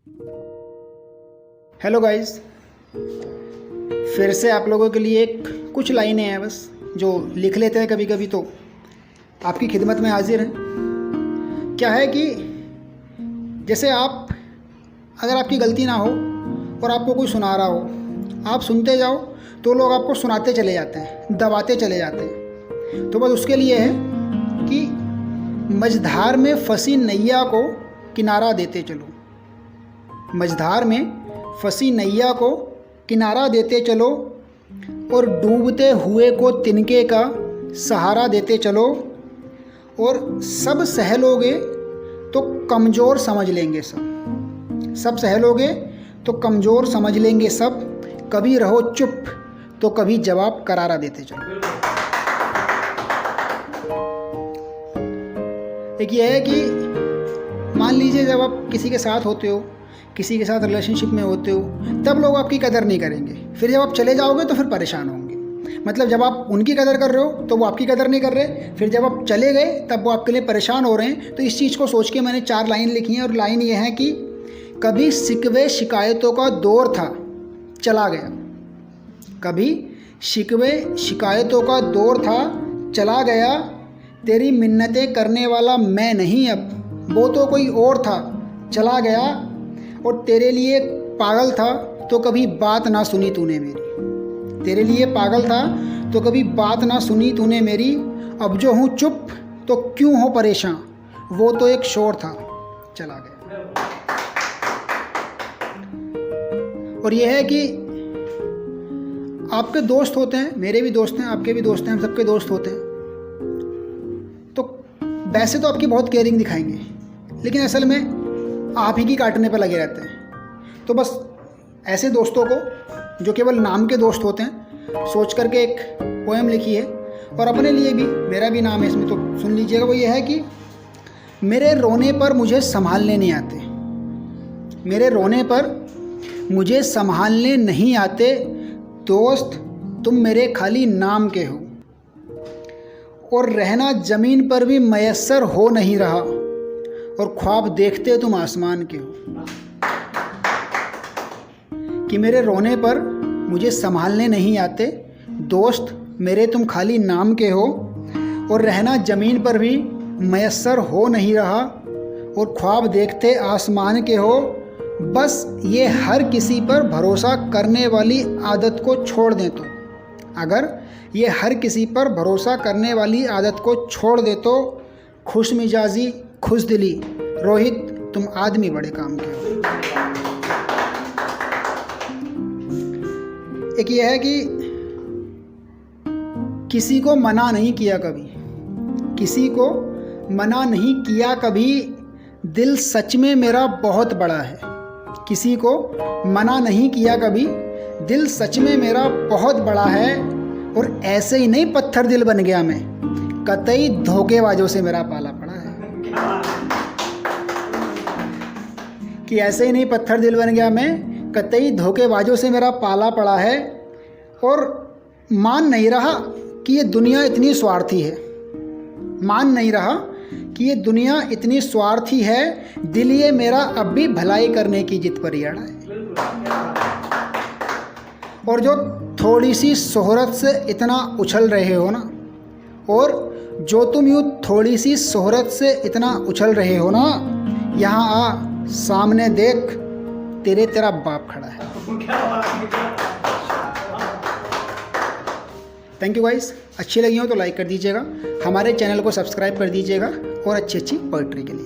Hello guys, फिर से आप लोगों के लिए कुछ लाइनें हैं बस जो लिख लेते हैं कभी कभी, तो आपकी खिदमत में हाजिर हैं। क्या है कि जैसे अगर आपकी गलती ना हो और आपको कोई सुना रहा हो, आप सुनते जाओ तो लोग आपको सुनाते चले जाते हैं, दबाते चले जाते हैं। तो बस उसके लिए है कि मझधार में फंसी नैया को किनारा देते चलो, मझधार में फंसी नैया को किनारा देते चलो, और डूबते हुए को तिनके का सहारा देते चलो। और सब सह लोगे तो कमज़ोर समझ लेंगे सब सह लोगे तो कमज़ोर समझ लेंगे सब। कभी रहो चुप तो कभी जवाब करारा देते चलो। एक ये है कि मान लीजिए जब आप किसी के साथ होते हो, किसी के साथ रिलेशनशिप में होते हो, तब लोग आपकी कदर नहीं करेंगे। फिर जब आप चले जाओगे तो फिर परेशान होंगे। मतलब जब आप उनकी कदर कर रहे हो तो वो आपकी कदर नहीं कर रहे, फिर जब आप चले गए तब वो आपके लिए परेशान हो रहे हैं। तो इस चीज़ को सोच के मैंने 4 लाइन लिखी हैं, और लाइन ये है कि कभी शिकवे शिकायतों का दौर था चला गया, कभी शिकवे शिकायतों का दौर था चला गया। तेरी मिन्नतें करने वाला मैं नहीं अब, वो तो कोई और था चला गया। और तेरे लिए पागल था तो कभी बात ना सुनी तूने मेरी, तेरे लिए पागल था तो कभी बात ना सुनी तूने मेरी। अब जो हूँ चुप तो क्यों हो परेशान, वो तो एक शोर था चला गया। और ये है कि आपके दोस्त होते हैं, मेरे भी दोस्त हैं, आपके भी दोस्त हैं, हम सबके दोस्त होते हैं। तो वैसे तो आपकी बहुत केयरिंग दिखाएंगे, लेकिन असल में आप ही की काटने पर लगे रहते हैं। तो बस ऐसे दोस्तों को जो केवल नाम के दोस्त होते हैं, सोच करके एक पोएम लिखी है, और अपने लिए भी, मेरा भी नाम है इसमें, तो सुन लीजिएगा। वो ये है कि मेरे रोने पर मुझे संभालने नहीं आते, मेरे रोने पर मुझे संभालने नहीं आते। दोस्त तुम मेरे खाली नाम के हो, और रहना ज़मीन पर भी मयस्सर हो नहीं रहा, और ख्वाब देखते तुम आसमान के हो। कि मेरे रोने पर मुझे संभालने नहीं आते, दोस्त मेरे तुम खाली नाम के हो, और रहना ज़मीन पर भी मयस्सर हो नहीं रहा, और ख्वाब देखते आसमान के हो। बस ये हर किसी पर भरोसा करने वाली आदत को छोड़ दें तो, अगर ये हर किसी पर भरोसा करने वाली आदत को छोड़ दे तो, खुश मिजाजी खुश दिली रोहित तुम आदमी बड़े काम के हो। एक ये है कि किसी को मना नहीं किया कभी, किसी को मना नहीं किया कभी, दिल सच में मेरा बहुत बड़ा है। किसी को मना नहीं किया कभी, दिल सच में मेरा बहुत बड़ा है। और ऐसे ही नहीं पत्थर दिल बन गया मैं, कतई धोखेबाजों से मेरा पाला पड़ा है। कि ऐसे ही नहीं पत्थर दिल बन गया मैं, कतई धोखेबाजों से मेरा पाला पड़ा है। और मान नहीं रहा कि ये दुनिया इतनी स्वार्थी है, मान नहीं रहा कि ये दुनिया इतनी स्वार्थी है। दिल ये मेरा अब भी भलाई करने की जिद पर अड़ा है। और जो थोड़ी सी शोहरत से इतना उछल रहे हो ना, और जो तुम यूँ थोड़ी सी शोहरत से इतना उछल रहे हो ना, यहाँ आ सामने देख तेरा बाप खड़ा है। थैंक यू गाइस, अच्छी लगी हो तो लाइक कर दीजिएगा, हमारे चैनल को सब्सक्राइब कर दीजिएगा, और अच्छी पोएट्री के लिए।